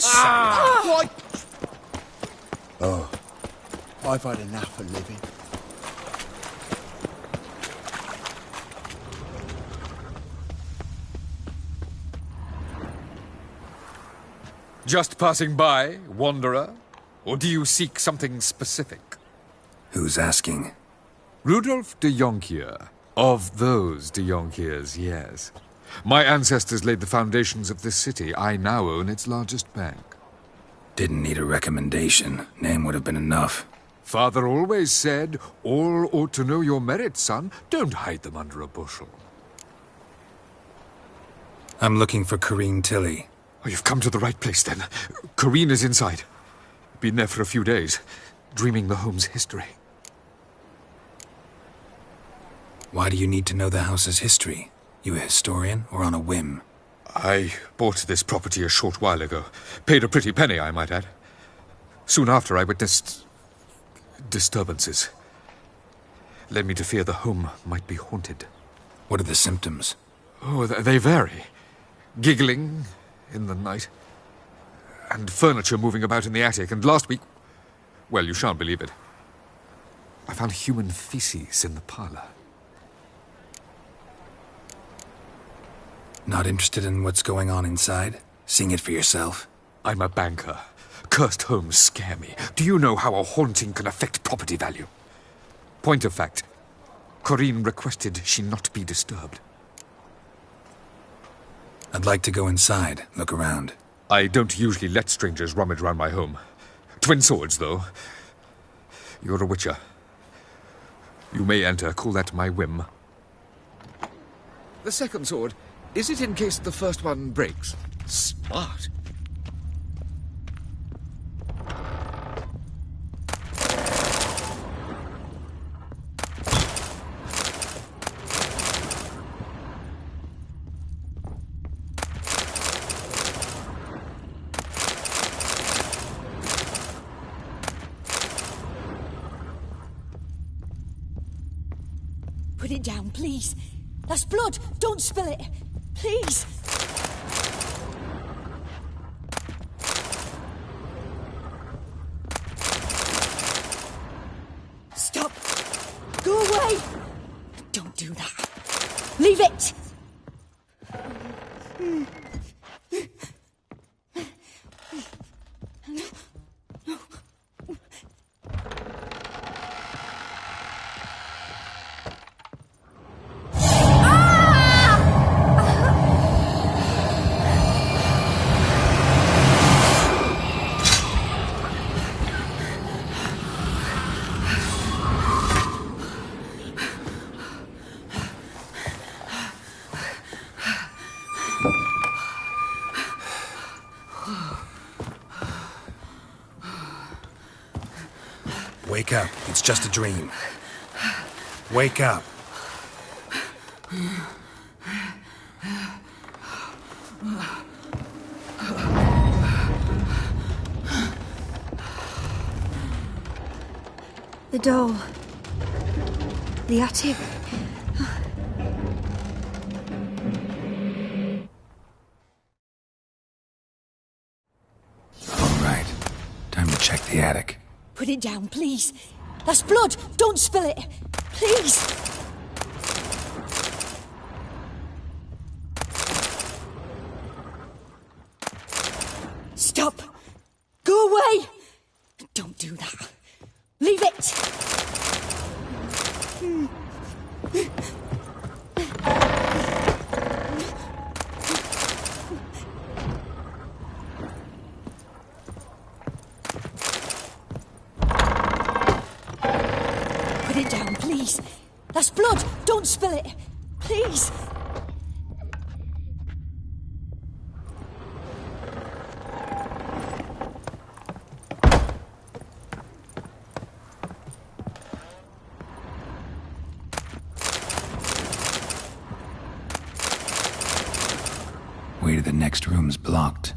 Why? Oh, I've had enough of living. Just passing by, wanderer? Or do you seek something specific? Who's asking? Rudolf de Jonkier. Of those de Jonkiers, yes. My ancestors laid the foundations of this city. I now own its largest bank. Didn't need a recommendation. Name would have been enough. Father always said, all ought to know your merits, son. Don't hide them under a bushel. I'm looking for Corrine Tilly. Oh, you've come to the right place, then. Corrine is inside. Been there for a few days, dreaming the home's history. Why do you need to know the house's history? You a historian, or on a whim? I bought this property a short while ago. Paid a pretty penny, I might add. Soon after, I witnessed disturbances. Led me to fear the home might be haunted. What are the symptoms? Oh, they vary. Giggling in the night. And furniture moving about in the attic. And last week... well, you shan't believe it. I found human feces in the parlor. Not interested in what's going on inside? Seeing it for yourself? I'm a banker. Cursed homes scare me. Do you know how a haunting can affect property value? Point of fact, Corrine requested she not be disturbed. I'd like to go inside, look around. I don't usually let strangers rummage around my home. Twin swords, though. You're a witcher. You may enter, call that my whim. The second sword, is it in case the first one breaks? Smart. Put it down, please. That's blood. Don't spill it. Please. Stop. Go away. Don't do that. Leave it. Wake up. It's just a dream. Wake up. The doll. The attic. All right. Time to check the attic. Put it down, please. That's blood. Don't spill it. Please. Stop. Go away. Don't do that. Leave it. Put it down, please. That's blood. Don't spill it. Please. Way to the next room's blocked.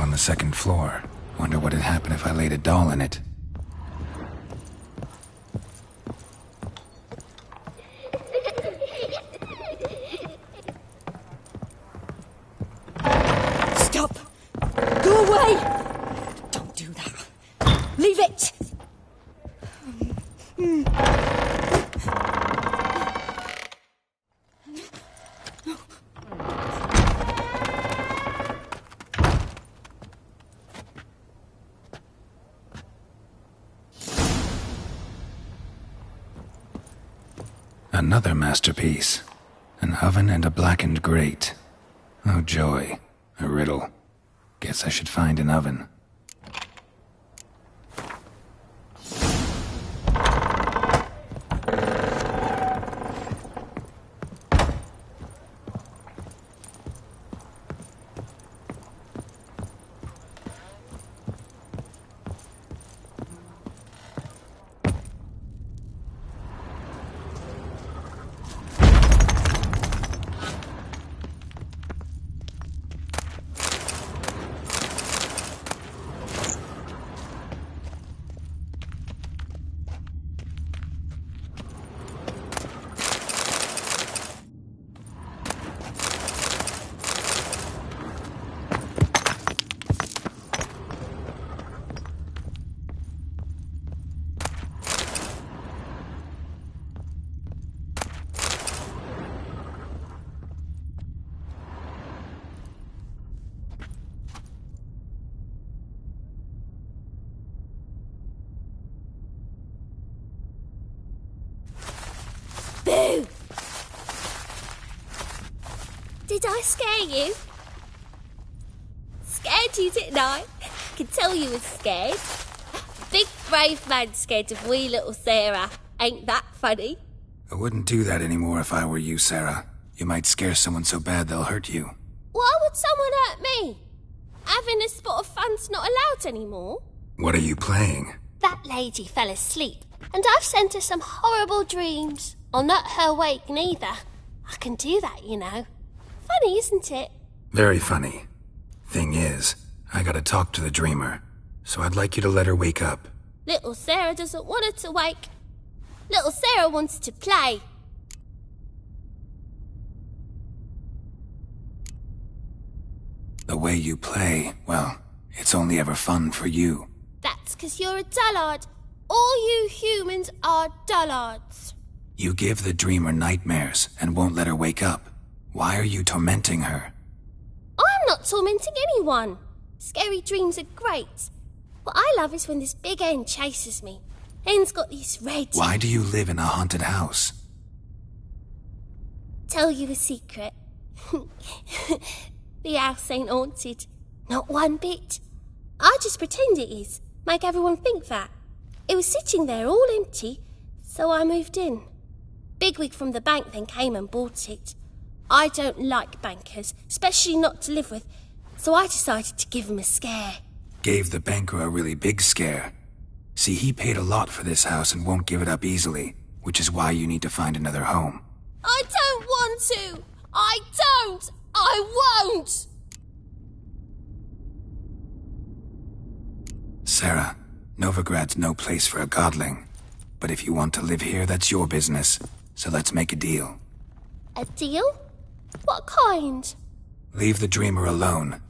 on the second floor. Wonder what'd happen if I laid a doll in it. Stop! Go away! Don't do that. Leave it! Another masterpiece. An oven and a blackened grate. Oh joy. A riddle. Guess I should find an oven. Boo! Did I scare you? Scared you, didn't I? Could tell you was scared. Big brave man scared of wee little Sarah. Ain't that funny? I wouldn't do that anymore if I were you, Sarah. You might scare someone so bad they'll hurt you. Why would someone hurt me? Having a spot of fun's not allowed anymore. What are you playing? That lady fell asleep, and I've sent her some horrible dreams. I'll not her wake neither. I can do that, you know. Funny, isn't it? Very funny. Thing is, I gotta talk to the dreamer, so I'd like you to let her wake up. Little Sarah doesn't want her to wake. Little Sarah wants to play. The way you play, well, it's only ever fun for you. That's 'cause you're a dullard. All you humans are dullards. You give the dreamer nightmares and won't let her wake up. Why are you tormenting her? I'm not tormenting anyone. Scary dreams are great. What I love is when this big hen chases me. Hen's got these red... Why do you live in a haunted house? Tell you a secret. The house ain't haunted. Not one bit. I just pretend it is. Make everyone think that. It was sitting there all empty, so I moved in. Bigwig from the bank then came and bought it. I don't like bankers, especially not to live with, so I decided to give him a scare. Gave the banker a really big scare. See, he paid a lot for this house and won't give it up easily, which is why you need to find another home. I don't want to! I don't! I won't! Sarah, Novigrad's no place for a godling. But if you want to live here, that's your business. So let's make a deal. A deal? What kind? Leave the dreamer alone.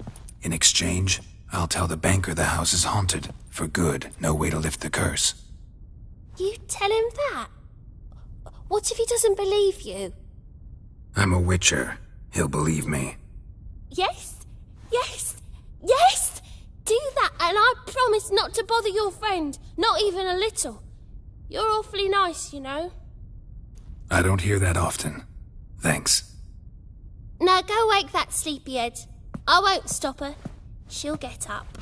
In exchange, I'll tell the banker the house is haunted. For good, no way to lift the curse. You tell him that? What if he doesn't believe you? I'm a witcher. He'll believe me. Yes, yes, yes! Do that, and I promise not to bother your friend, not even a little. You're awfully nice, you know. I don't hear that often. Thanks. Now go wake that sleepyhead. I won't stop her. She'll get up.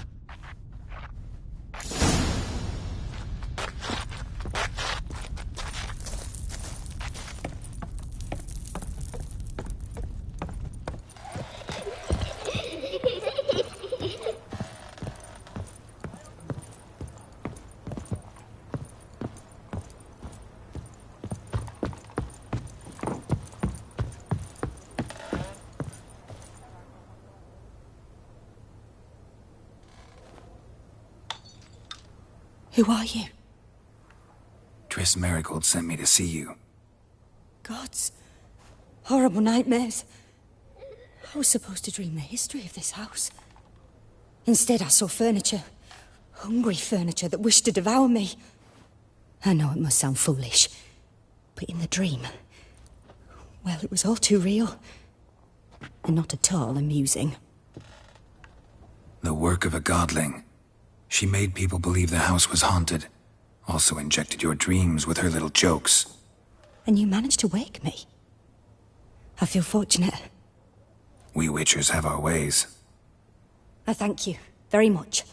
Who are you? Triss Merigold sent me to see you. Gods. Horrible nightmares. I was supposed to dream the history of this house. Instead, I saw furniture. Hungry furniture that wished to devour me. I know it must sound foolish, but in the dream, well, it was all too real. And not at all amusing. The work of a godling. She made people believe the house was haunted. Also injected your dreams with her little jokes. And you managed to wake me. I feel fortunate. We Witchers have our ways. I thank you very much.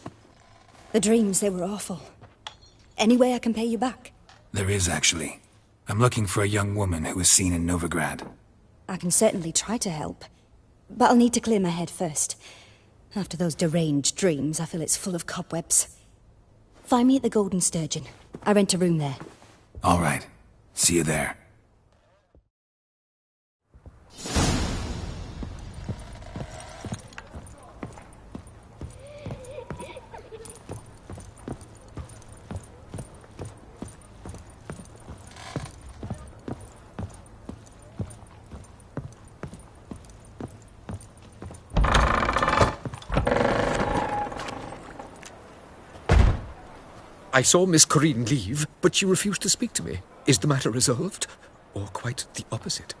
The dreams, they were awful. Any way I can pay you back? There is, actually. I'm looking for a young woman who was seen in Novigrad. I can certainly try to help. But I'll need to clear my head first. After those deranged dreams, I feel it's full of cobwebs. Find me at the Golden Sturgeon. I rent a room there. All right. See you there. I saw Miss Corinne leave, but she refused to speak to me. Is the matter resolved? Or quite the opposite?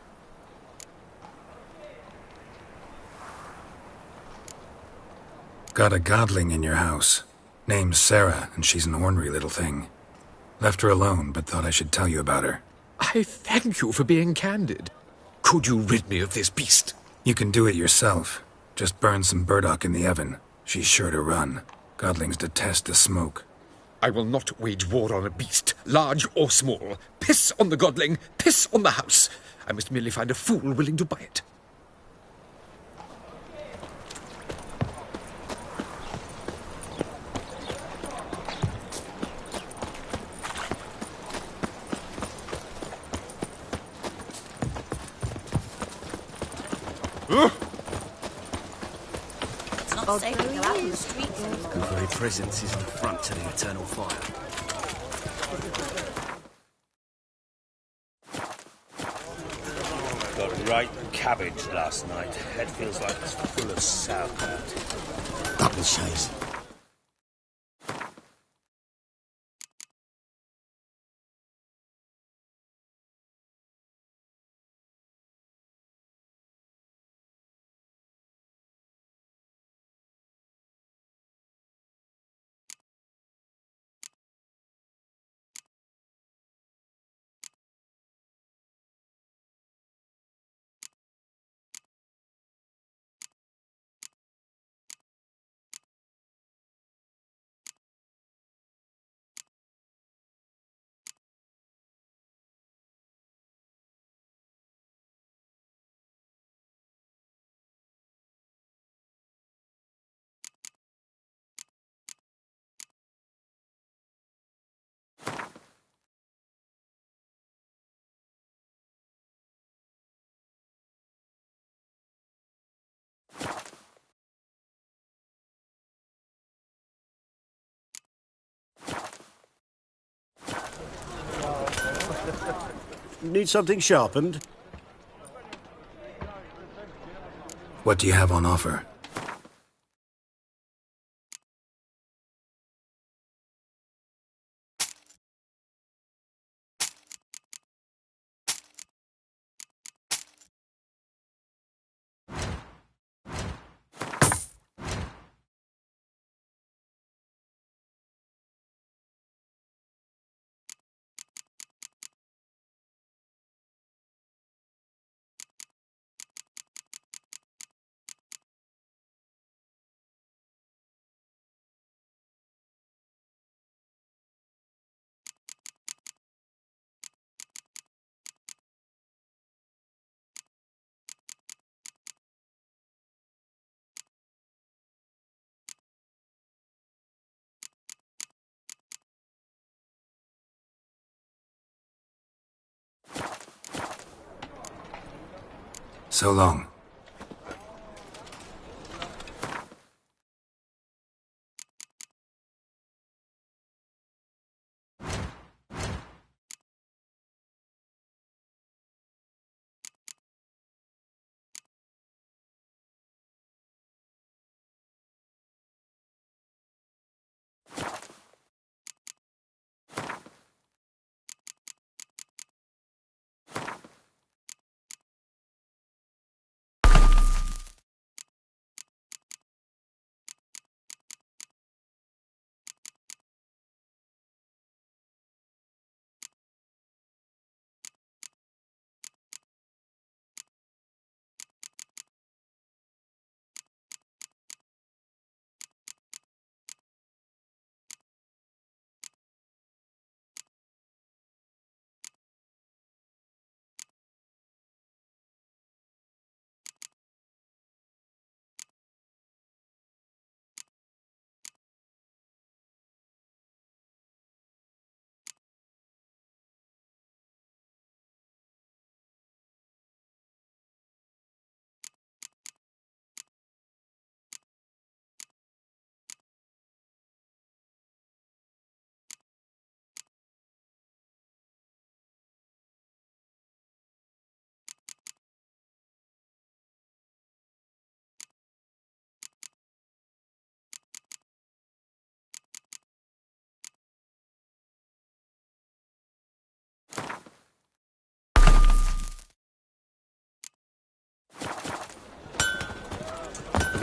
Got a godling in your house. Name's Sarah, and she's an ornery little thing. Left her alone, but thought I should tell you about her. I thank you for being candid. Could you rid me of this beast? You can do it yourself. Just burn some burdock in the oven. She's sure to run. Godlings detest the smoke. I will not wage war on a beast, large or small. Piss on the godling, piss on the house. I must merely find a fool willing to buy it. It's not safe to go out in the streets anymore. Your very presence is an affront to the eternal fire. Got right cabbage last night. Head feels like it's full of sauerkraut. Double chase. Need something sharpened? What do you have on offer? So long.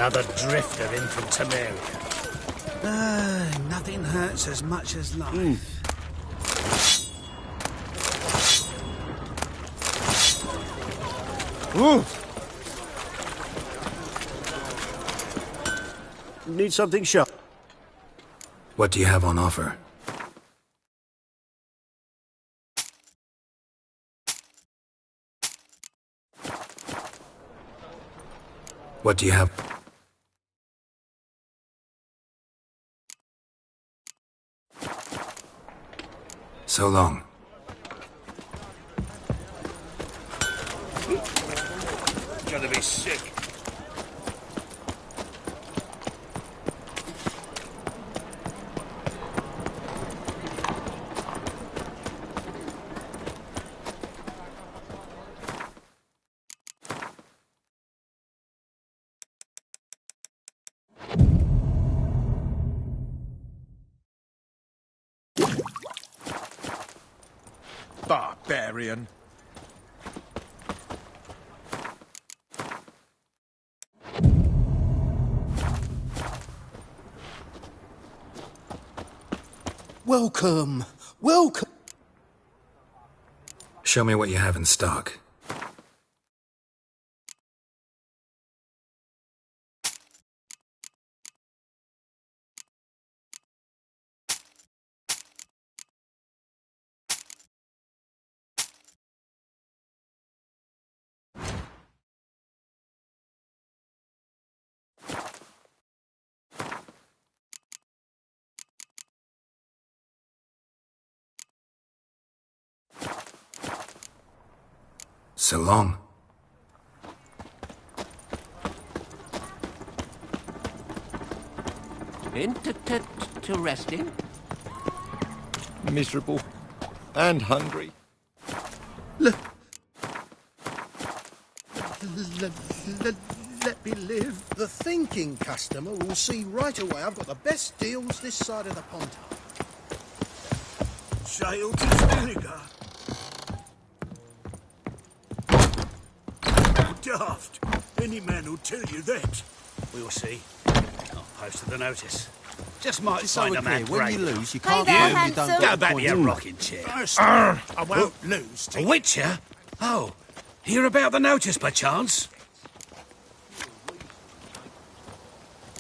Another drifter in from Temeria. Nothing hurts as much as life. Need something sharp. What do you have on offer? What do you have? So long. Gonna be sick. Barbarian. Welcome. Welcome. Show me what you have in stock. So long. Interesting. Miserable. And hungry. Let me live. The thinking customer will see right away I've got the best deals this side of the pond. Sail to Skellige. Daft. Any man will tell you that. We'll see. I've posted the notice. Just might find a man when brave. you lose, you Hey can't there, win, you don't handsome. get Go back to point. your rocking chair. I won't lose. A witcher? Oh, hear about the notice, perchance?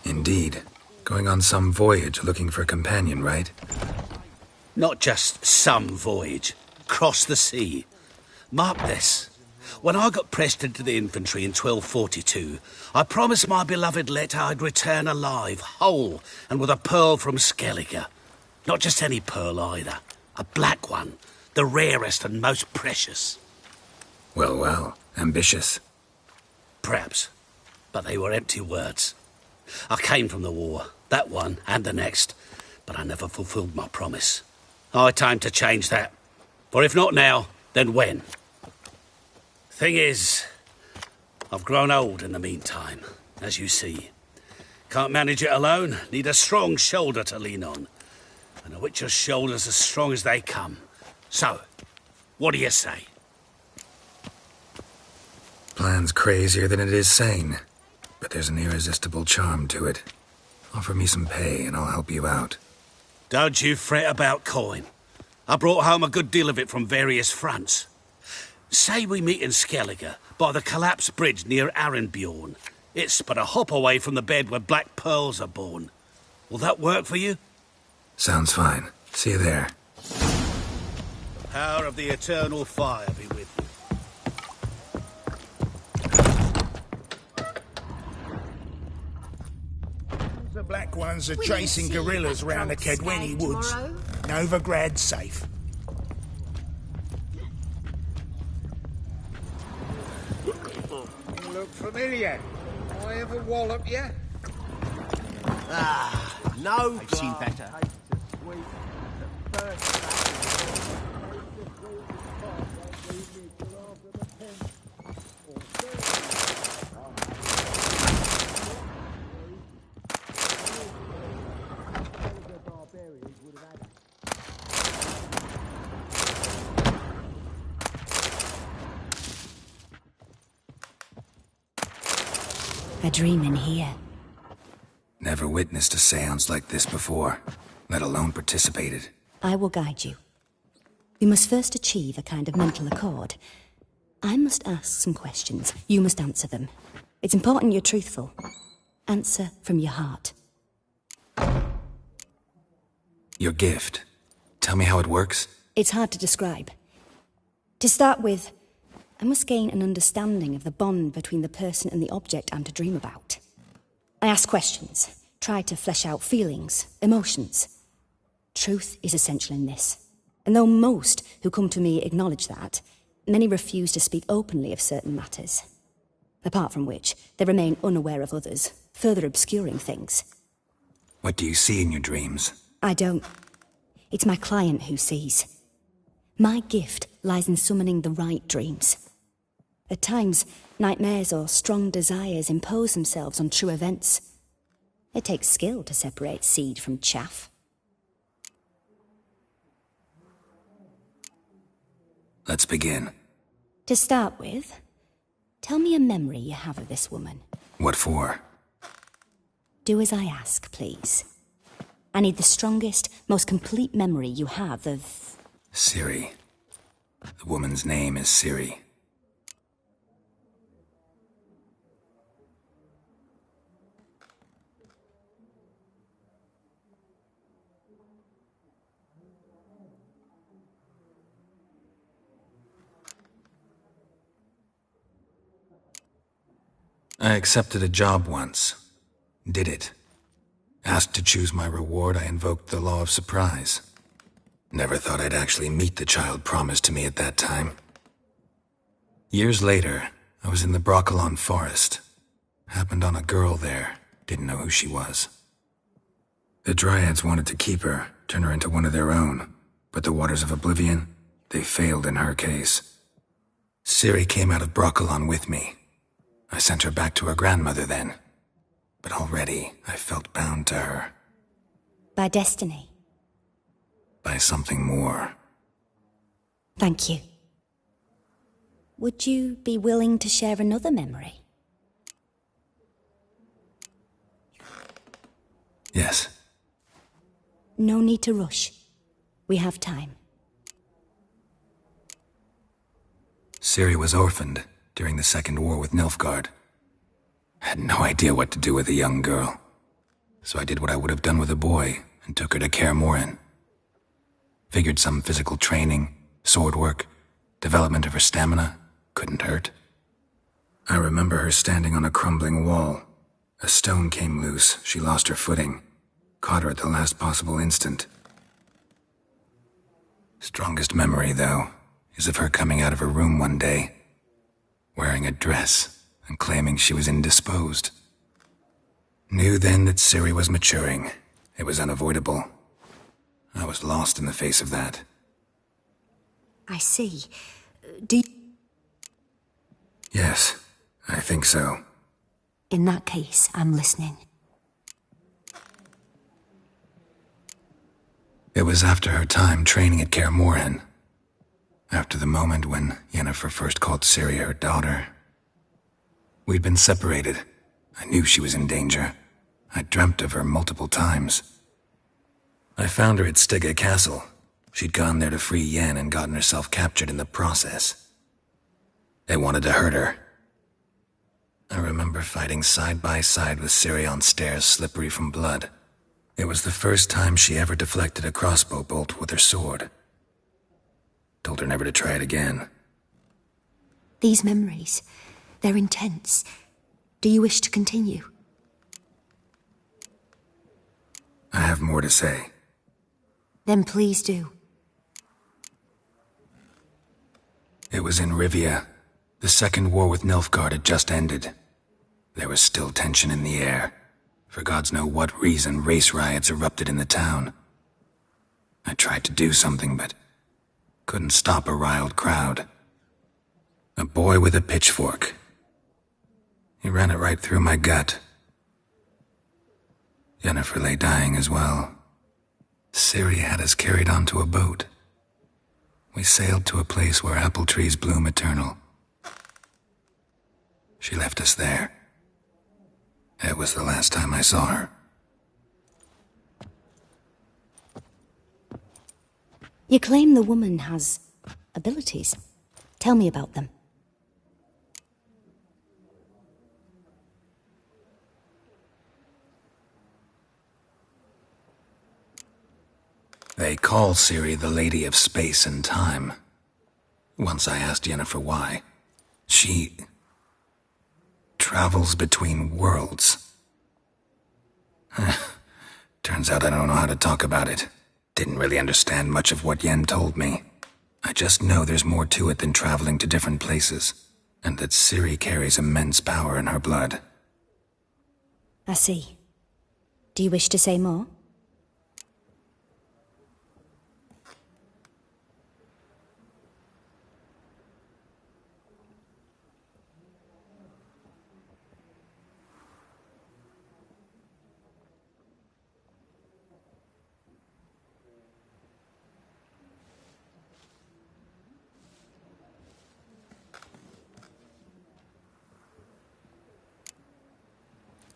Indeed. Going on some voyage looking for a companion, right? Not just some voyage. Cross the sea. Mark this. When I got pressed into the infantry in 1242, I promised my beloved Let I'd return alive, whole, and with a pearl from Skellige. Not just any pearl either. A black one. The rarest and most precious. Well, well. Ambitious. Perhaps. But they were empty words. I came from the war, that one and the next, but I never fulfilled my promise. High time to change that. For if not now, then when? Thing is, I've grown old in the meantime, as you see. Can't manage it alone, need a strong shoulder to lean on. And a witcher's shoulder's as strong as they come. So, what do you say? Plan's crazier than it is sane, but there's an irresistible charm to it. Offer me some pay and I'll help you out. Don't you fret about coin. I brought home a good deal of it from various fronts. Say we meet in Skellige, by the collapsed bridge near Arenbjorn. It's but a hop away from the bed where black pearls are born. Will that work for you? Sounds fine. See you there. The power of the eternal fire be with you. The black ones are chasing guerrillas round the Kedweni woods. Novigrad's safe. Look familiar. I ever wallop you? No, I've seen better. A dream in here. Never witnessed a seance like this before, let alone participated. I will guide you. We must first achieve a kind of mental accord. I must ask some questions. You must answer them. It's important you're truthful. Answer from your heart. Your gift. Tell me how it works. It's hard to describe. To start with, I must gain an understanding of the bond between the person and the object I'm to dream about. I ask questions, try to flesh out feelings, emotions. Truth is essential in this. And though most who come to me acknowledge that, many refuse to speak openly of certain matters. Apart from which, they remain unaware of others, further obscuring things. What do you see in your dreams? I don't. It's my client who sees. My gift lies in summoning the right dreams. At times, nightmares or strong desires impose themselves on true events. It takes skill to separate seed from chaff. Let's begin. To start with, tell me a memory you have of this woman. What for? Do as I ask, please. I need the strongest, most complete memory you have of... Ciri. The woman's name is Ciri. I accepted a job once. Did it. Asked to choose my reward, I invoked the law of surprise. Never thought I'd actually meet the child promised to me at that time. Years later, I was in the Brokilon forest. Happened on a girl there. Didn't know who she was. The Dryads wanted to keep her, turn her into one of their own. But the Waters of Oblivion, they failed in her case. Ciri came out of Brokilon with me. I sent her back to her grandmother then. But already, I felt bound to her. By destiny. By something more. Thank you. Would you be willing to share another memory? Yes. No need to rush. We have time. Ciri was orphaned during the Second War with Nilfgaard. Had no idea what to do with a young girl. So I did what I would have done with a boy and took her to Kaer Morhen. Figured some physical training, sword work, development of her stamina couldn't hurt. I remember her standing on a crumbling wall. A stone came loose, she lost her footing. Caught her at the last possible instant. Strongest memory, though, is of her coming out of her room one day, wearing a dress and claiming she was indisposed. Knew then that Ciri was maturing. It was unavoidable. I was lost in the face of that. I see. Do you... Yes, I think so. In that case, I'm listening. It was after her time training at Kaer Morhen. After the moment when Yennefer first called Ciri her daughter. We'd been separated. I knew she was in danger. I dreamt of her multiple times. I found her at Stygga Castle. She'd gone there to free Yen and gotten herself captured in the process. They wanted to hurt her. I remember fighting side by side with Ciri on stairs slippery from blood. It was the first time she ever deflected a crossbow bolt with her sword. Told her never to try it again. These memories, they're intense. Do you wish to continue? I have more to say. Then please do. It was in Rivia. The Second War with Nilfgaard had just ended. There was still tension in the air. For gods know what reason, race riots erupted in the town. I tried to do something, but couldn't stop a riled crowd. A boy with a pitchfork. He ran it right through my gut. Yennefer lay dying as well. Ciri had us carried onto a boat. We sailed to a place where apple trees bloom eternal. She left us there. It was the last time I saw her. You claim the woman has abilities. Tell me about them. They call Ciri the Lady of Space and Time. Once I asked Yennefer why. She travels between worlds. Turns out I don't know how to talk about it. Didn't really understand much of what Yen told me. I just know there's more to it than traveling to different places, and that Ciri carries immense power in her blood. I see. Do you wish to say more?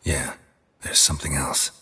Yeah, there's something else.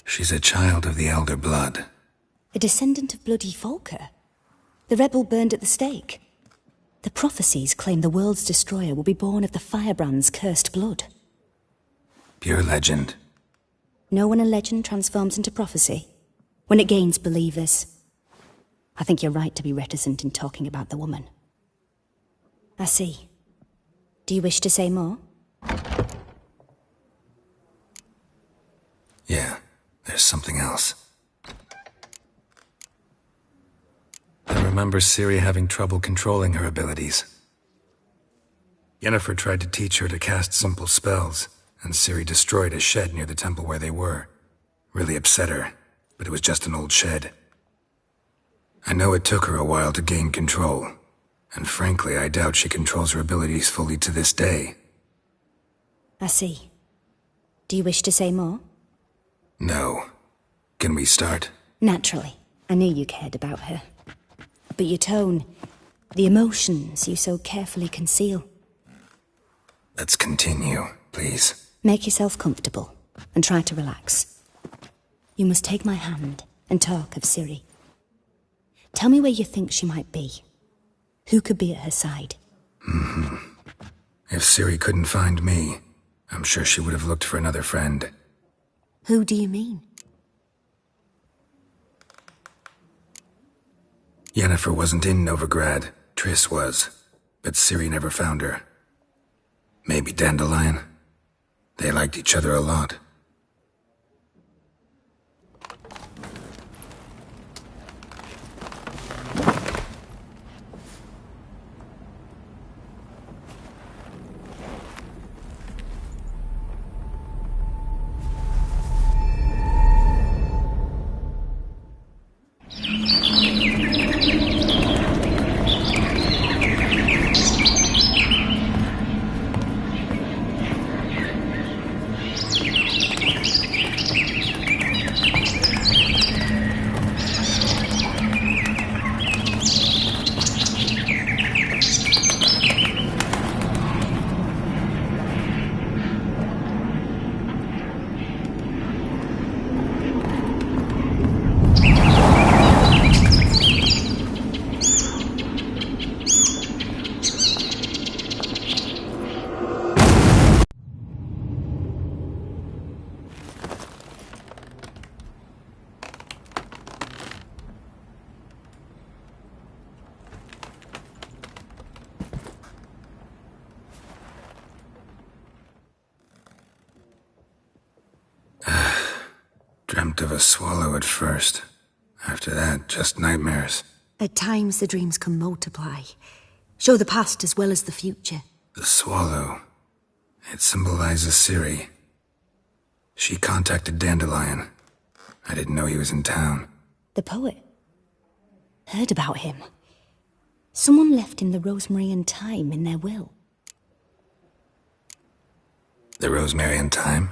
She's a child of the Elder Blood. A descendant of bloody Volker? The rebel burned at the stake? The prophecies claim the world's destroyer will be born of the Firebrand's cursed blood. Pure legend. Know when a legend transforms into prophecy? When it gains believers? I think you're right to be reticent in talking about the woman. I see. Do you wish to say more? Yeah, there's something else. I remember Ciri having trouble controlling her abilities. Yennefer tried to teach her to cast simple spells, and Ciri destroyed a shed near the temple where they were. Really upset her, but it was just an old shed. I know it took her a while to gain control, and frankly, I doubt she controls her abilities fully to this day. I see. Do you wish to say more? No. Can we start? Naturally. I knew you cared about her. But your tone, the emotions you so carefully conceal. Let's continue, please. Make yourself comfortable, and try to relax. You must take my hand and talk of Ciri. Tell me where you think she might be. Who could be at her side? If Ciri couldn't find me, I'm sure she would have looked for another friend. Who do you mean? Yennefer wasn't in Novigrad. Triss was. But Ciri never found her. Maybe Dandelion? They liked each other a lot. Dreamt of a swallow at first. After that, just nightmares. At times the dreams can multiply. Show the past as well as the future. The swallow. It symbolizes Ciri. She contacted Dandelion. I didn't know he was in town. The poet. Heard about him. Someone left him the rosemary and thyme in their will. The rosemary and thyme?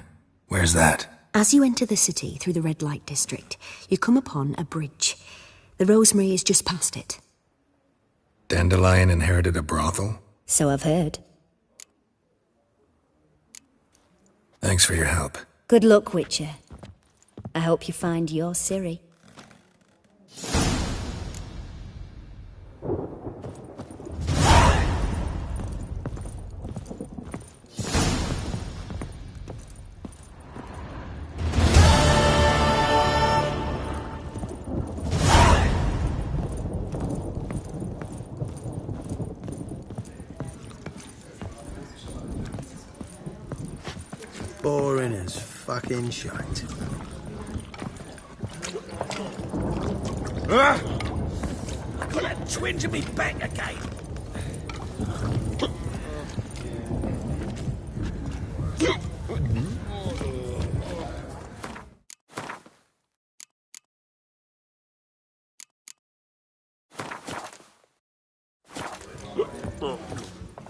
Where's that? As you enter the city through the red light district, you come upon a bridge. The rosemary is just past it. Dandelion inherited a brothel? So I've heard. Thanks for your help. Good luck, Witcher. I hope you find your Ciri. Boring as fucking shite. Got that twinge in me back again.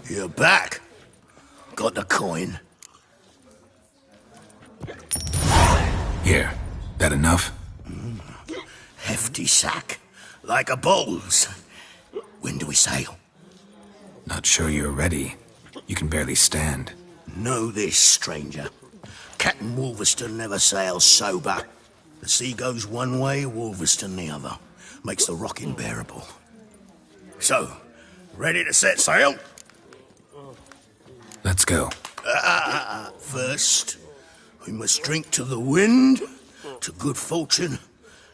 You're back. Got the coin. Here. That enough? Hefty sack. Like a bull's. When do we sail? Not sure you're ready. You can barely stand. Know this, stranger. Captain Wolverston never sails sober. The sea goes one way, Wolverston the other. Makes the rocking bearable. So, ready to set sail? Let's go. First, we must drink to the wind, to good fortune,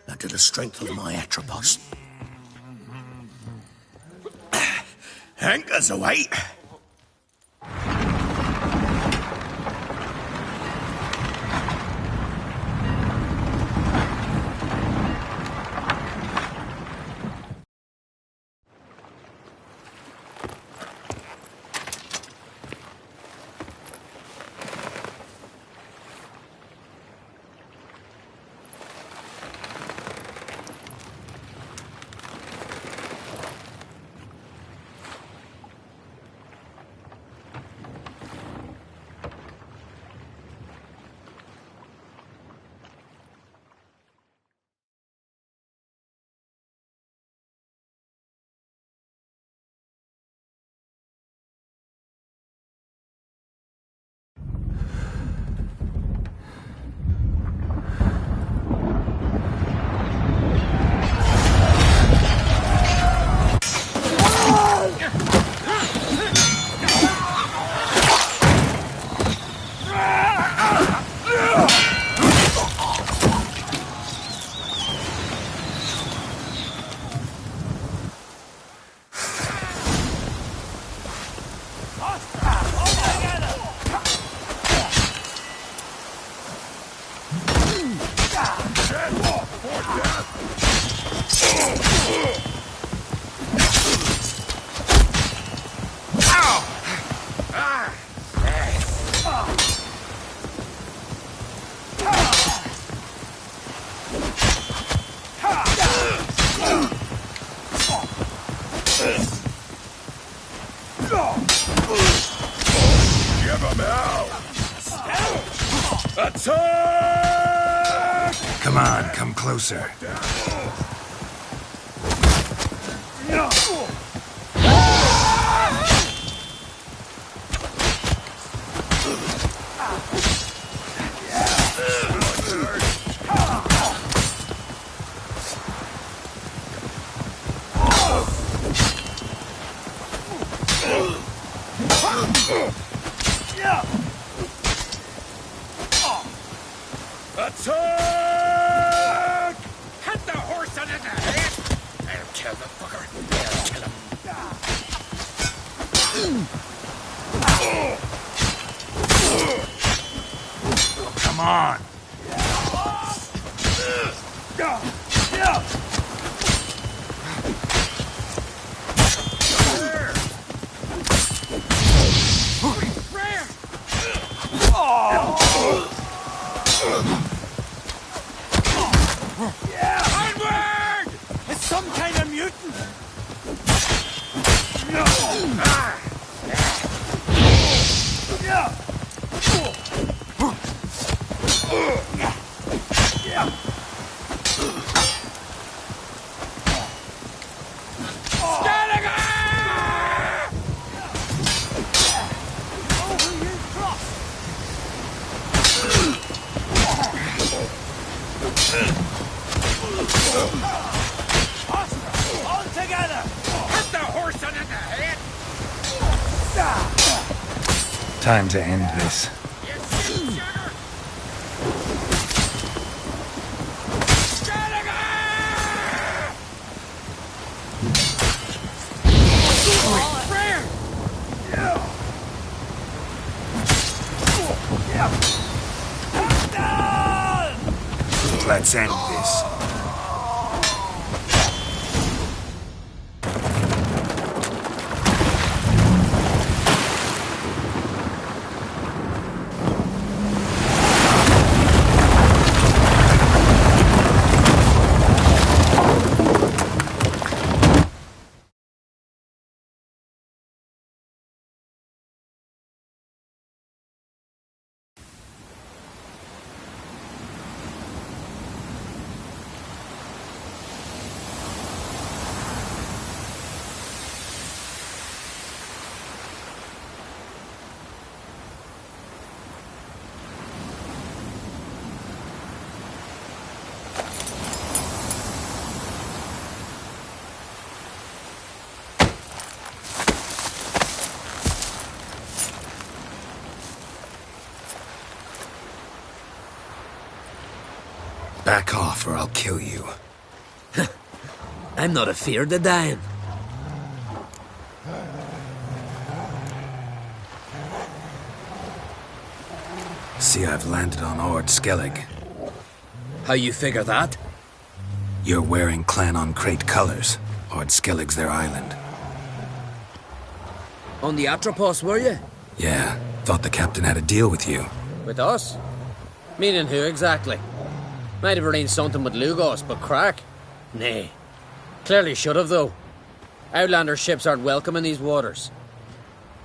and to the strength of my Atropos. Anchors away. Come on, come closer. Attack! Hit the horse on his head! I'll kill the fucker. I'll kill him. Come on. Time to end this. Let's end this. Back off or I'll kill you. I'm not afeard of dying. See, I've landed on Ord Skellig. How you figure that? You're wearing Clan on Crate colors. Ord Skellig's their island. On the Atropos, were you? Yeah, thought the captain had a deal with you. With us? Meaning who exactly? Might have arranged something with Lugos, but crack? Nay. Clearly should have, though. Outlander ships aren't welcome in these waters.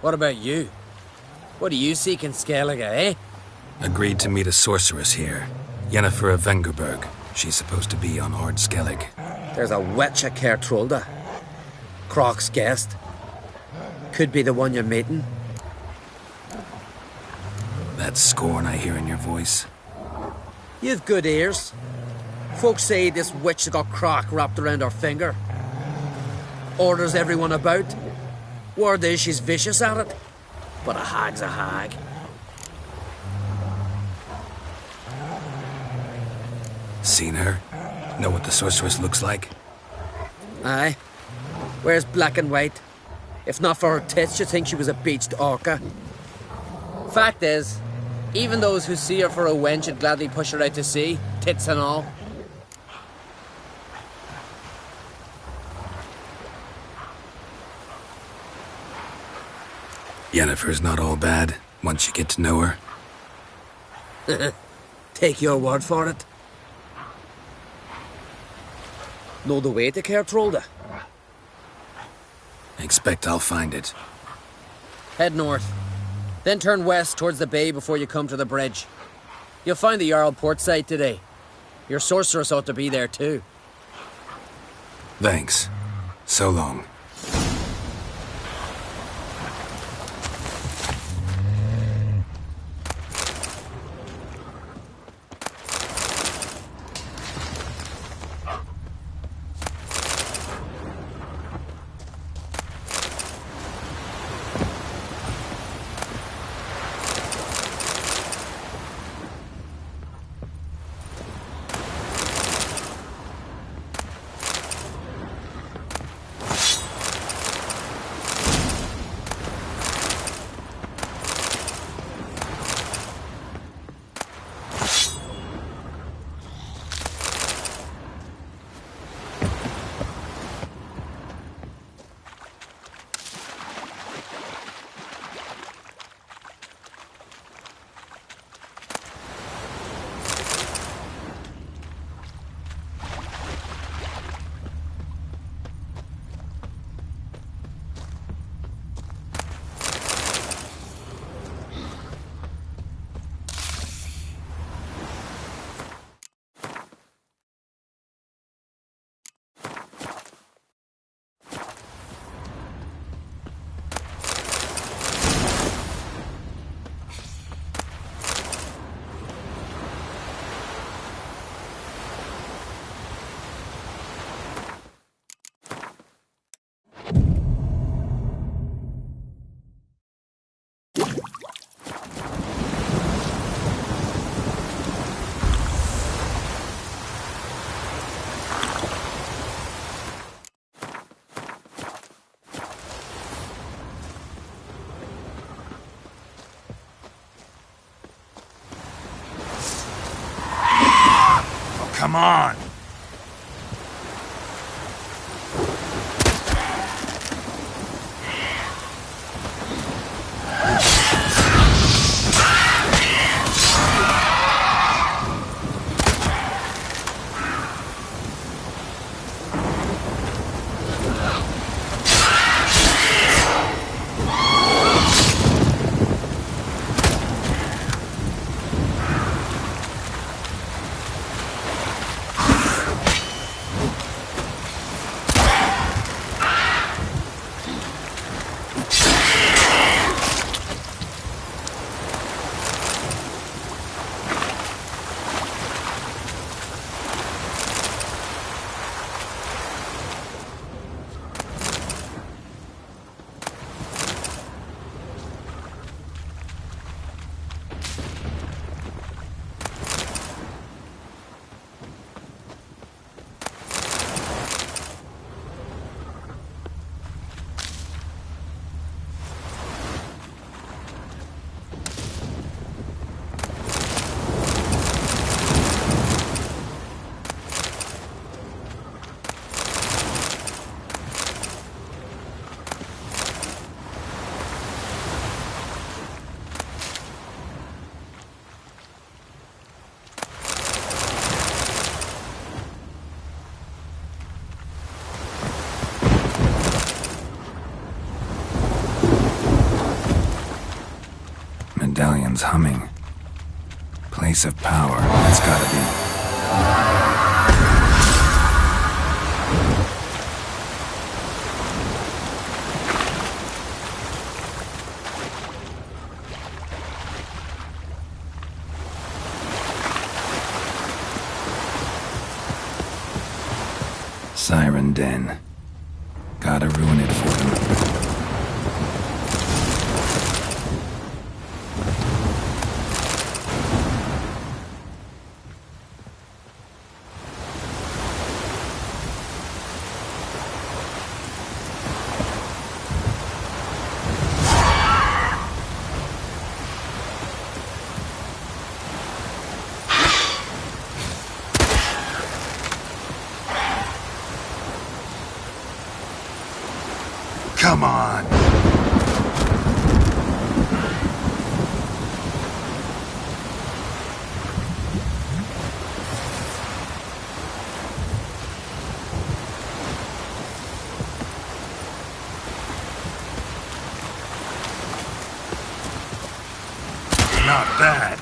What about you? What do you seek in Skellige, eh? Agreed to meet a sorceress here. Yennefer of Vengerberg. She's supposed to be on Ord Skellig. There's a witch at Caer Trolda. Croc's guest. Could be the one you're meeting. That scorn I hear in your voice. You've good ears. Folks say this witch got Croc wrapped around her finger. Orders everyone about. Word is she's vicious at it. But a hag's a hag. Seen her? Know what the sorceress looks like? Aye. Wears black and white. If not for her tits, you'd think she was a beached orca. Fact is, even those who see her for a wench would gladly push her out to sea, tits and all. Yennefer's not all bad, once you get to know her. Take your word for it. Know the way to Caer Trolda? Expect I'll find it. Head north. Then turn west towards the bay before you come to the bridge. You'll find the Jarl port site today. Your sorceress ought to be there too. Thanks. So long. Come on! Medallion's humming. Place of power. It's gotta be. Siren Den. Gotta ruin it for them. Come on! Not bad.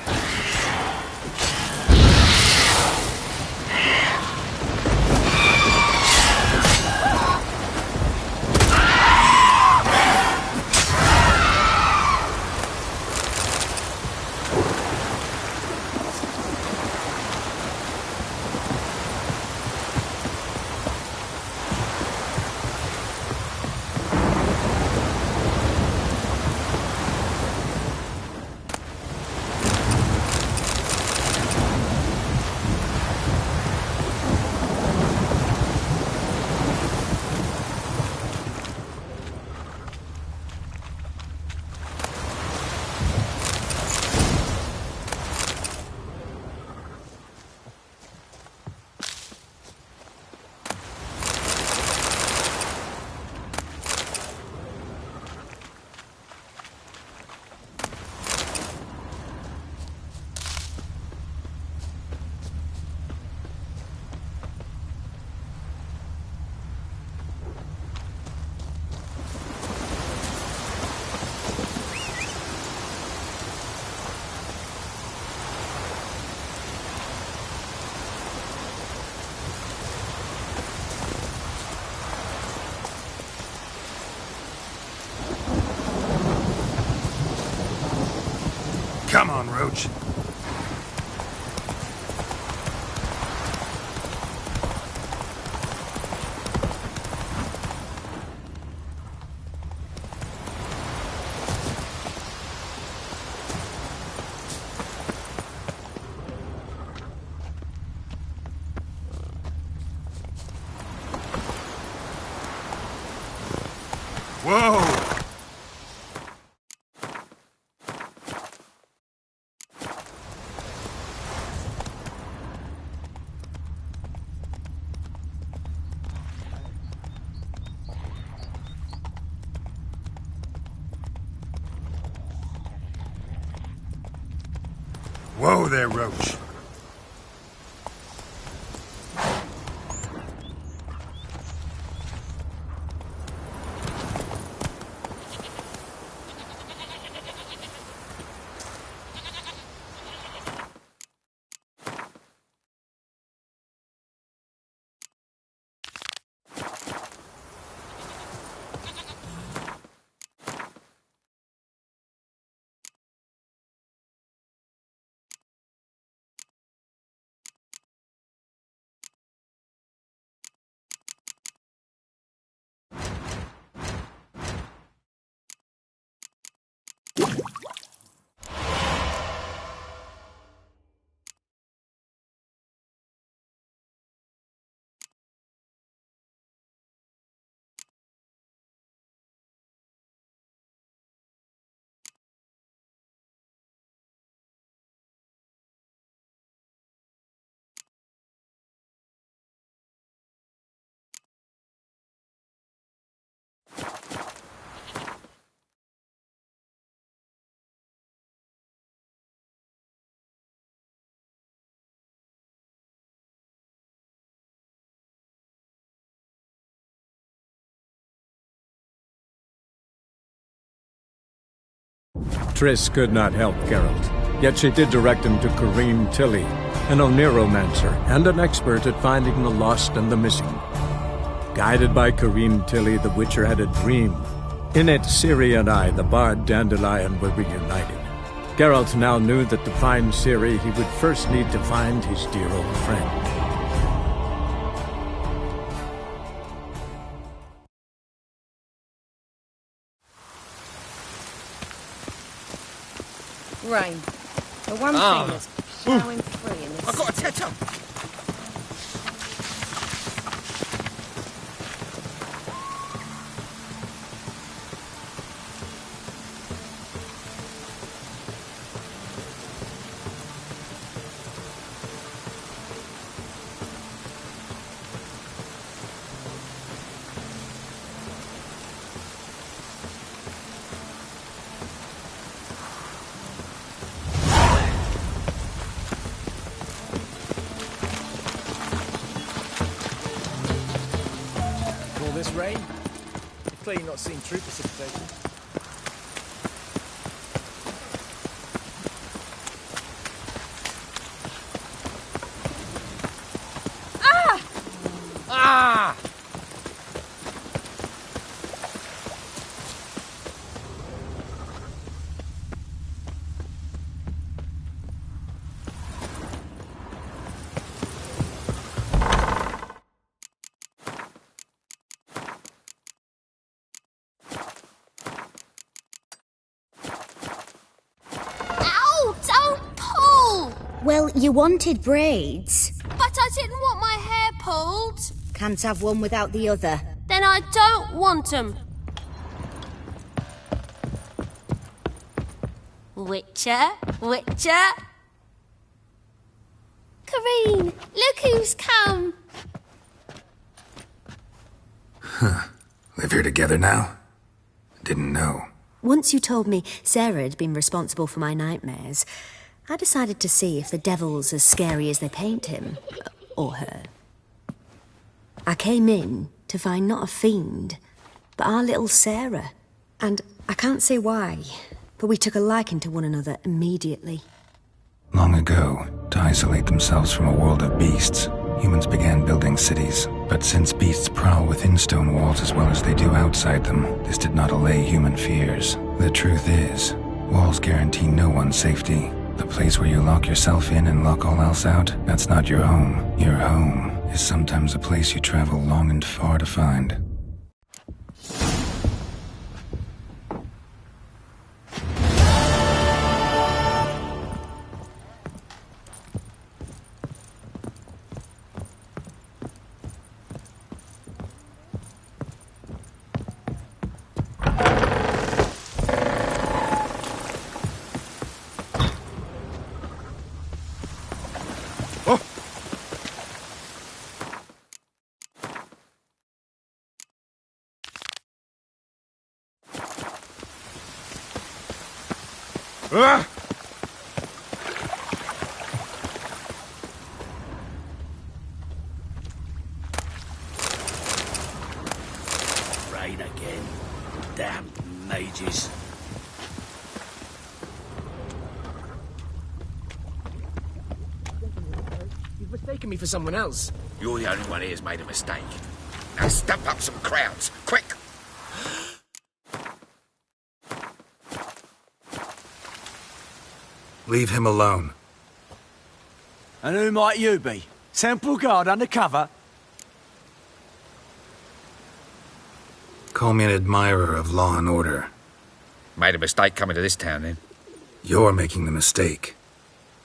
Come on, Roach. Whoa! Whoa there, Roach. Triss could not help Geralt, yet she did direct him to Karim Tilly, an Oniromancer and an expert at finding the lost and the missing. Guided by Karim Tilly, the Witcher had a dream. In it, Ciri and I, the bard Dandelion, were reunited. Geralt now knew that to find Ciri, he would first need to find his dear old friend. Rain. The one thing that's plowing free in this. I've got a tether. Rain? You've clearly not seen true precipitation. Ah! Ah! Well, you wanted braids. But I didn't want my hair pulled. Can't have one without the other. Then I don't want them. Witcher, Witcher. Kareen, look who's come. Huh. Live here together now? Didn't know. Once you told me Sarah had been responsible for my nightmares, I decided to see if the devil's as scary as they paint him. Or her. I came in to find not a fiend, but our little Sarah. And I can't say why, but we took a liking to one another immediately. Long ago, to isolate themselves from a world of beasts, humans began building cities. But since beasts prowl within stone walls as well as they do outside them, this did not allay human fears. The truth is, walls guarantee no one's safety. The place where you lock yourself in and lock all else out, that's not your home. Your home is sometimes a place you travel long and far to find. Damn mages. You've mistaken me for someone else. You're the only one here who's made a mistake. Now stump up some crowds, quick! Leave him alone. And who might you be? Temple Guard undercover? Call me an admirer of law and order. Made a mistake coming to this town, then. You're making the mistake.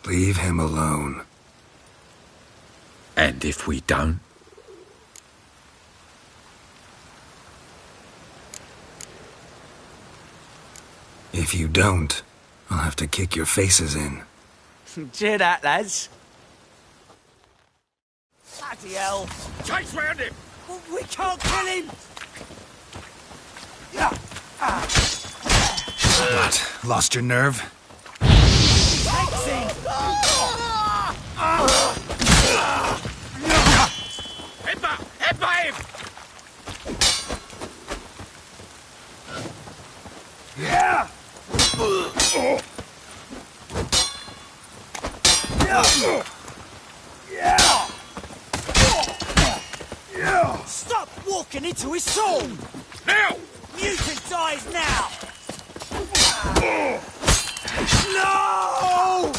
Leave him alone. And if we don't? If you don't, I'll have to kick your faces in. Cheer that, lads. Bloody hell. Chase round him! We can't kill him! What? Lost your nerve? Headbutt him! Yeah! Stop walking into his soul! Now! Mutant dies now! No!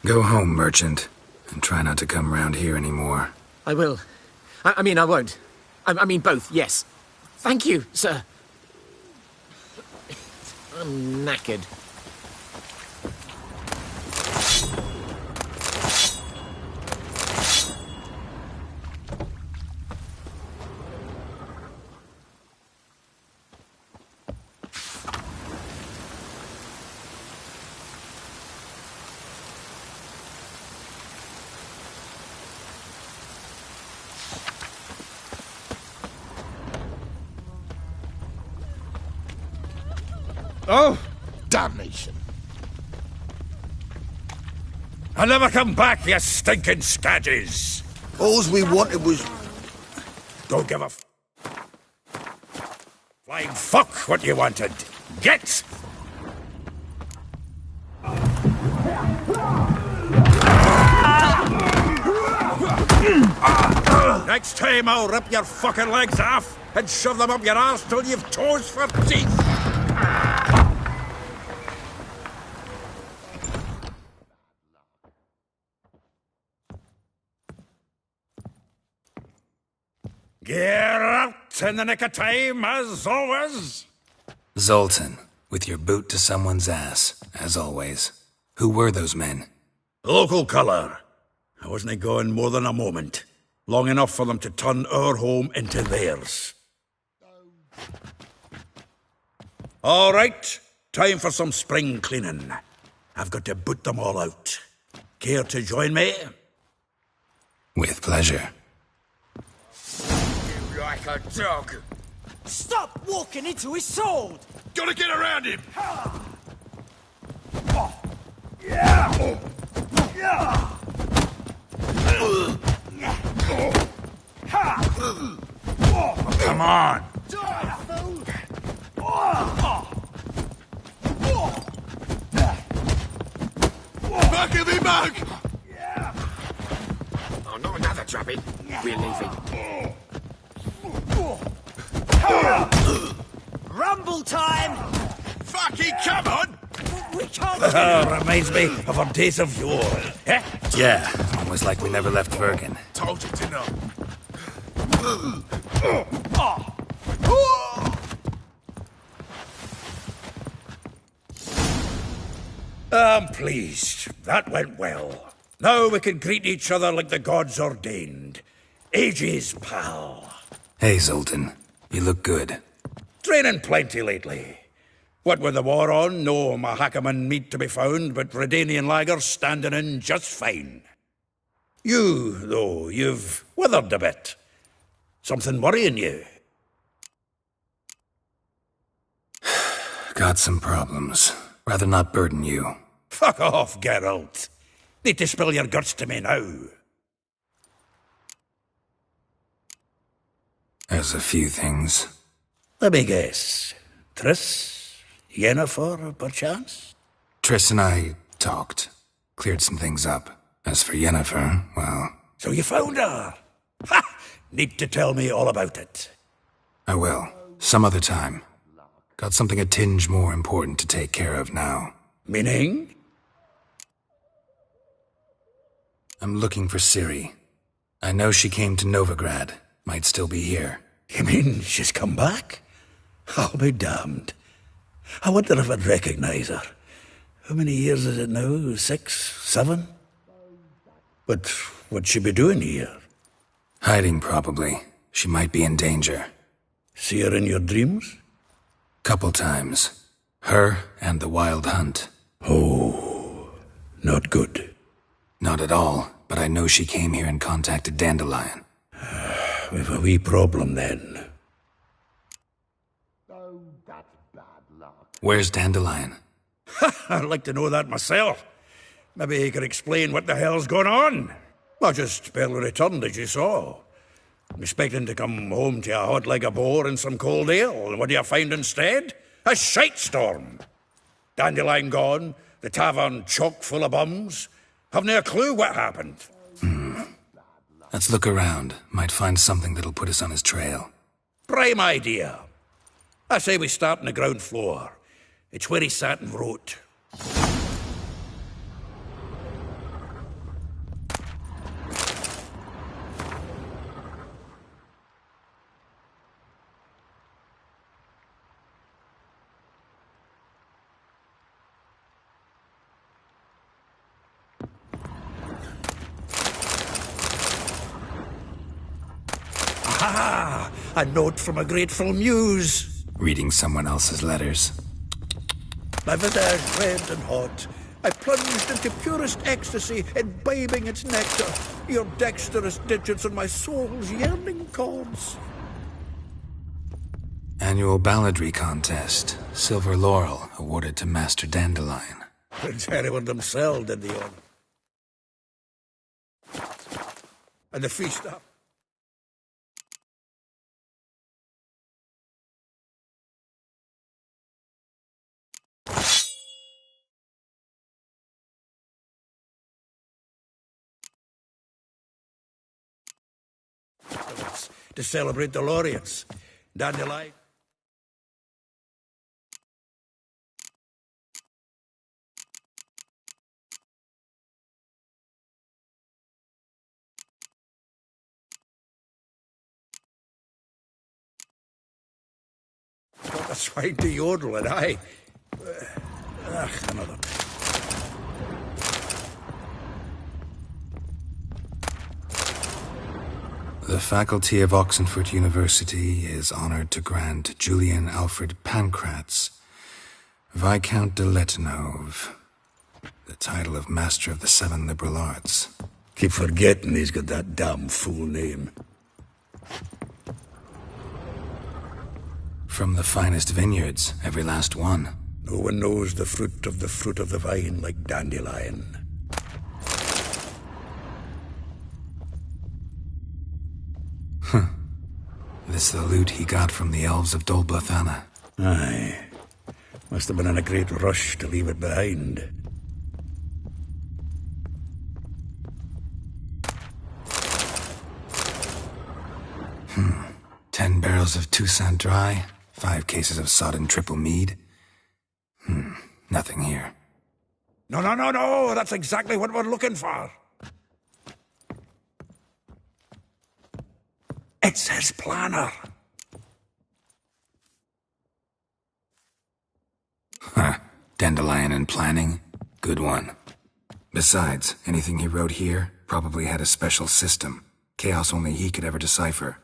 Go home, merchant, and try not to come round here anymore. I will. I mean, I won't. I mean, both, yes. Thank you, sir. I'm knackered. Oh, damnation. I'll never come back, you stinking scadges! All we wanted was... Don't give a flying fuck what you wanted. Get! Next time I'll rip your fucking legs off and shove them up your arse till you've toes for teeth! Get out in the nick of time, as always! Zoltan, with your boot to someone's ass, as always. Who were those men? Local colour. I wasn't going more than a moment. Long enough for them to turn our home into theirs. All right, time for some spring cleaning. I've got to boot them all out. Care to join me? With pleasure. You like a dog. Stop walking into his sword! Gotta get around him! Come on! Back of him, back! Oh, not another drubbing. We're leaving. Rumble time! Fucking come on! We can't Reminds me of our days of yore. Eh? Yeah, almost like we never left Bergen. Told you to know. I'm pleased. That went well. Now we can greet each other like the gods ordained. Ages, pal. Hey, Zoltan. You look good. Training plenty lately. What with the war on, no Mahakaman meat to be found, but Redanian lagers standing in just fine. You, though, you've withered a bit. Something worrying you? Got some problems. Rather not burden you. Fuck off, Geralt. Need to spill your guts to me now. There's a few things. Let me guess. Triss? Yennefer, perchance? Triss and I talked. Cleared some things up. As for Yennefer, well... So you found her? Ha! Need to tell me all about it. I will. Some other time. Got something a tinge more important to take care of now. Meaning? I'm looking for Ciri. I know she came to Novigrad. Might still be here. You mean she's come back? I'll be damned. I wonder if I'd recognize her. How many years is it now? 6, 7? But what'd she be doing here? Hiding, probably. She might be in danger. See her in your dreams? Couple times. Her and the Wild Hunt. Oh, not good. Not at all, but I know she came here and contacted Dandelion. We've a wee problem then. Where's Dandelion? I'd like to know that myself. Maybe he could explain what the hell's going on. I just barely returned, as you saw. I'm expecting to come home to a hot like a boar and some cold ale, and what do you find instead? A shitestorm. Dandelion gone, the tavern chock full of bums. Haven't a clue what happened. Let's look around. Might find something that'll put us on his trail. Prime idea. I say we start on the ground floor. It's where he sat and wrote. Ah, a note from a grateful muse. Reading someone else's letters. My visage red and hot, I plunged into purest ecstasy, imbibing its nectar, your dexterous digits on my soul's yearning chords. Annual balladry contest. Silver laurel awarded to Master Dandelion. Prince Hereward himself did the honor. And the feast up. To celebrate the laureates. Dandelion. Got the swine to yodel, and I... another. The faculty of Oxenford University is honored to grant Julian Alfred Pancratz, Viscount de Letonov, the title of Master of the Seven Liberal Arts. Keep forgetting he's got that damn fool name. From the finest vineyards, every last one. No one knows the fruit of the vine like Dandelion. This the loot he got from the elves of Dol Blathanna. Aye. Must have been in a great rush to leave it behind. Hmm. 10 barrels of Toussaint Dry, 5 cases of sodden triple mead. Nothing here. No, that's exactly what we're looking for. It's his planner. Dandelion and planning? Good one. Besides, anything he wrote here probably had a special system. Chaos only he could ever decipher.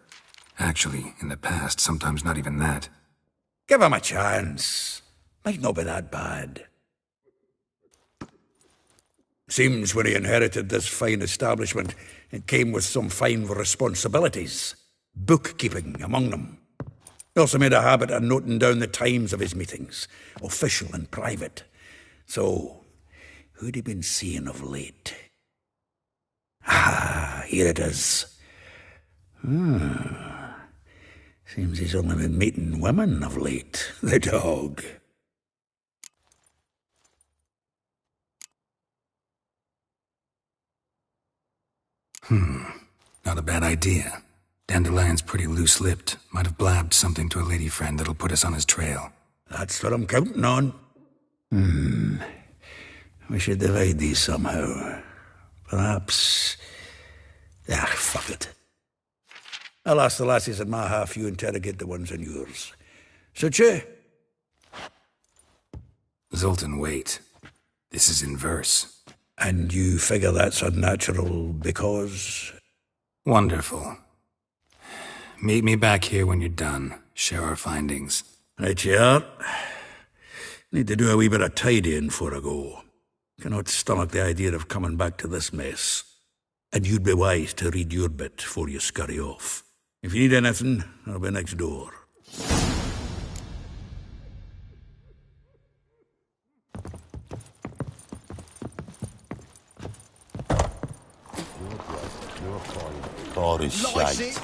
Actually, in the past, sometimes not even that. Give him a chance. Might not be that bad. Seems when he inherited this fine establishment, it came with some fine responsibilities. Bookkeeping among them. He also made a habit of noting down the times of his meetings, official and private. So, who'd he been seeing of late? Ah, here it is. Seems he's only been meeting women of late, the dog. Not a bad idea. Dandelion's pretty loose-lipped. Might have blabbed something to a lady friend that'll put us on his trail. That's what I'm counting on. We should divide these somehow. Perhaps... fuck it. I'll ask the lassies in my half, you interrogate the ones in yours. Suit you? Zoltan, wait. This is in verse. And you figure that's unnatural because... Wonderful. Meet me back here when you're done. Share our findings. Right you are. Need to do a wee bit of tidying before I go. Cannot stomach the idea of coming back to this mess. And you'd be wise to read your bit before you scurry off. If you need anything, I'll be next door. God is shite.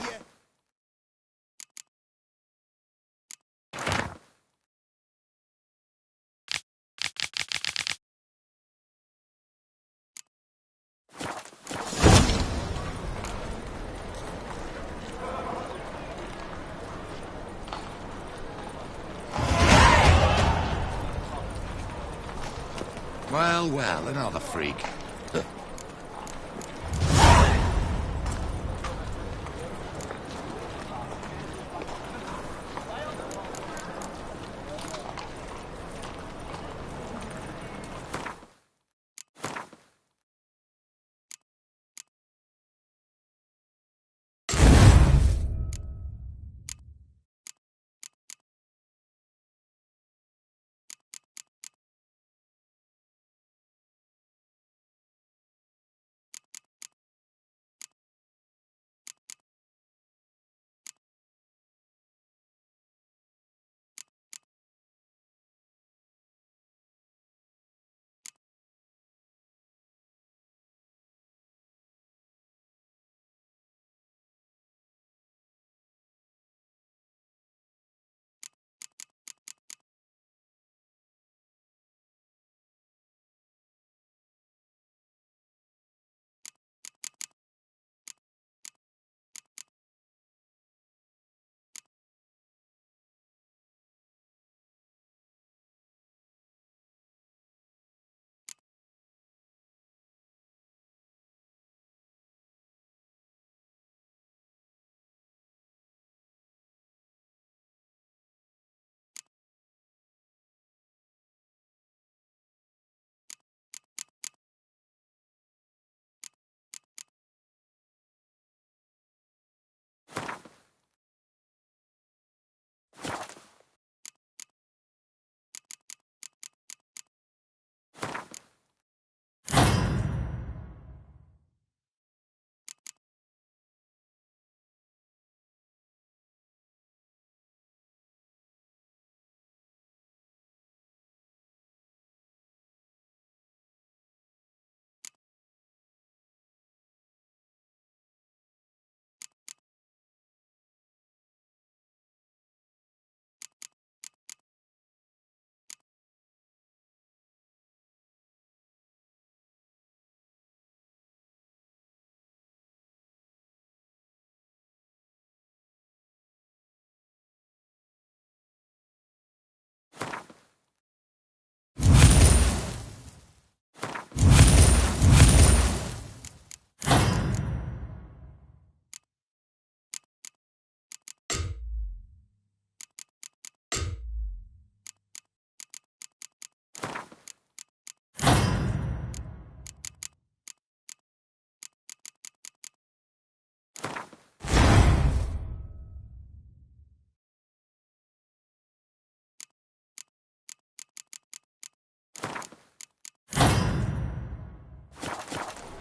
Well, another freak.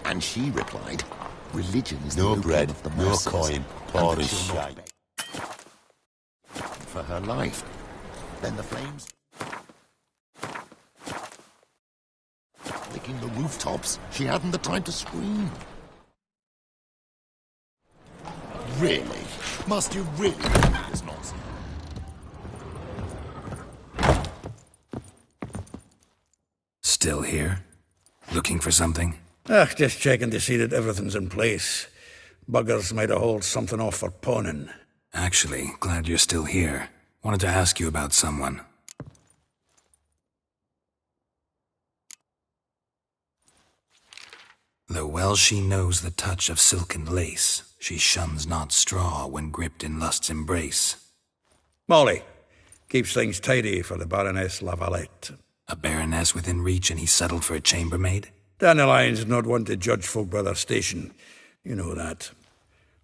And she replied, religion is no bread, of the no coin, poor as shite. For her life. Then the flames... licking the rooftops. She hadn't the time to scream. Really? Must you really believe this nonsense? Still here? Looking for something? Just checking to see that everything's in place. Buggers might have hauled something off for pawning. Actually, glad you're still here. Wanted to ask you about someone. Though well she knows the touch of silken lace, she shuns not straw when gripped in lust's embrace. Molly keeps things tidy for the Baroness Lavalette. A baroness within reach and he settled for a chambermaid? Dandelion's not one to judge folk by their station. You know that.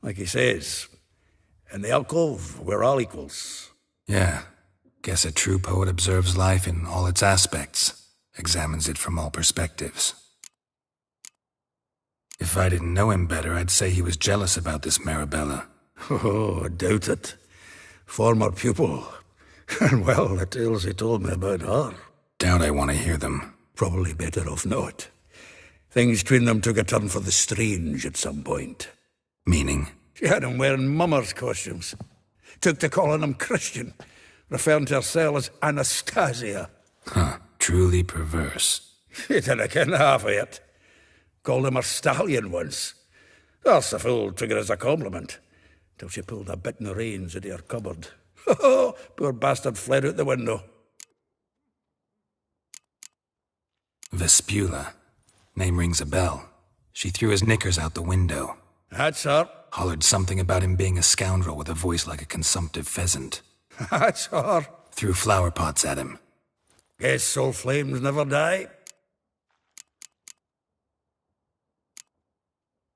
Like he says, in the alcove, we're all equals. Yeah. Guess a true poet observes life in all its aspects, examines it from all perspectives. If I didn't know him better, I'd say he was jealous about this Marabella. Oh, I doubt it. Former pupil. And well, the tales he told me about her. Doubt I want to hear them. Probably better off not. Things between them took a turn for the strange at some point. Meaning? She had him wearing mummers' costumes. Took to calling him Christian, referring to herself as Anastasia. Huh, truly perverse. She didn't ken half of it. Called him a stallion once. That's the fool took it as a compliment, till she pulled a bit in the reins out of her cupboard. Oh, poor bastard fled out the window. Vespula. Name rings a bell. She threw his knickers out the window. That's her. Hollered something about him being a scoundrel with a voice like a consumptive pheasant. That's her. Threw flower pots at him. Guess soul flames never die.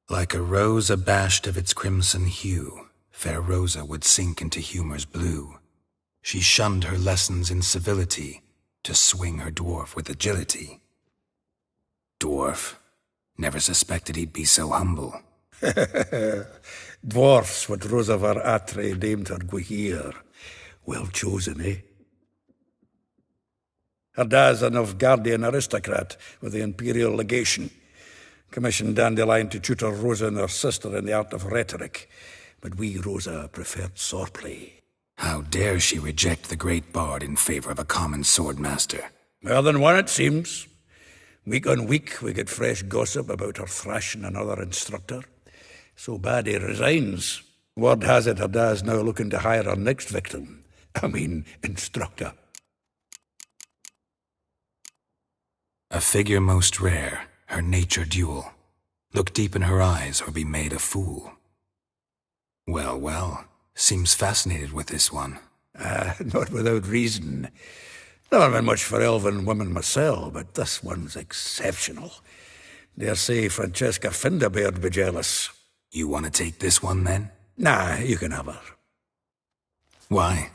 Like a rose abashed of its crimson hue, fair Rosa would sink into humor's blue. She shunned her lessons in civility to swing her dwarf with agility. Dwarf. Never suspected he'd be so humble. Dwarfs, what Rosavar Atre named her Guihir. Well chosen, eh? Her dad's a Novgardian aristocrat with the Imperial Legation. Commissioned Dandelion to tutor Rosa and her sister in the art of rhetoric, but we, Rosa, preferred swordplay. How dare she reject the great bard in favor of a common swordmaster? More than one, it seems. Week on week, we get fresh gossip about her thrashing another instructor. So bad he resigns. Word has it her dad's now looking to hire her next victim. Instructor. A figure most rare, her nature dual. Look deep in her eyes or be made a fool. Well, well, seems fascinated with this one. Not without reason. Never been much for elven women myself, but this one's exceptional. Dare say Francesca Finderbeard be jealous. You want to take this one, then? Nah, you can have her. Why?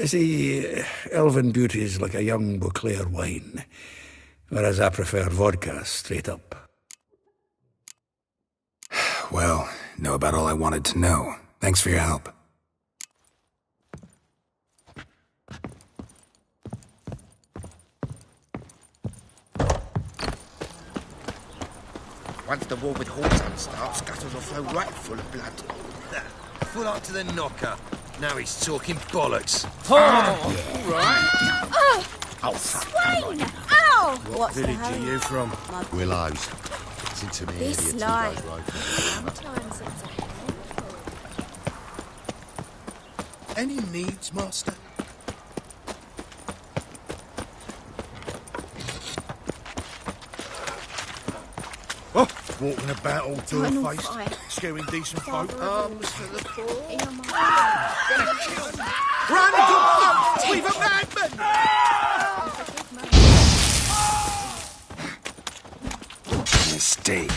See, elven beauty's like a young Beauclair wine, whereas I prefer vodka straight up. Well, know about all I wanted to know. Thanks for your help. Once the war with Horton starts, gutters will flow right full of blood. Full up to the knocker. Now he's talking bollocks. Oh, yeah. All right. Oh, Swain! Ow! What village are you from? Willows. It's into me area, This 2 life. days road. Sometimes it's a Any needs, Master? Oh, walking about all two-faced, scaring decent folk. Arms for the poor. Run, good! We've a madman! Mistake.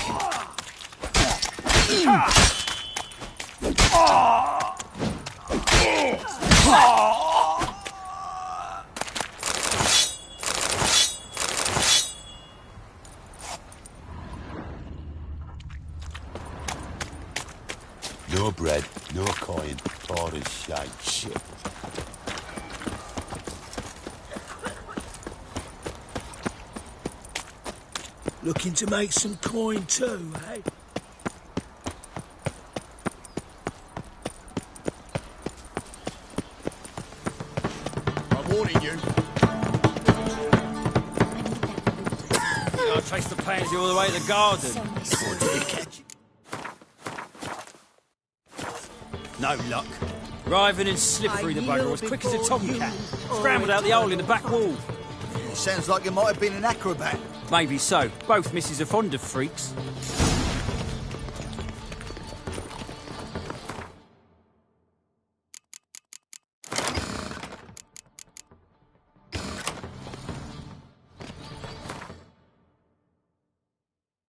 No bread, no coin, poor as shit. Looking to make some coin too, eh? I'm warning you. I'll trace the pansy all the way to the garden. No luck. Riven and slipped through the bugger as quick as a tomcat. Scrambled out the hole in the back wall. Sounds like you might have been an acrobat. Maybe so. Both misses are fond of freaks.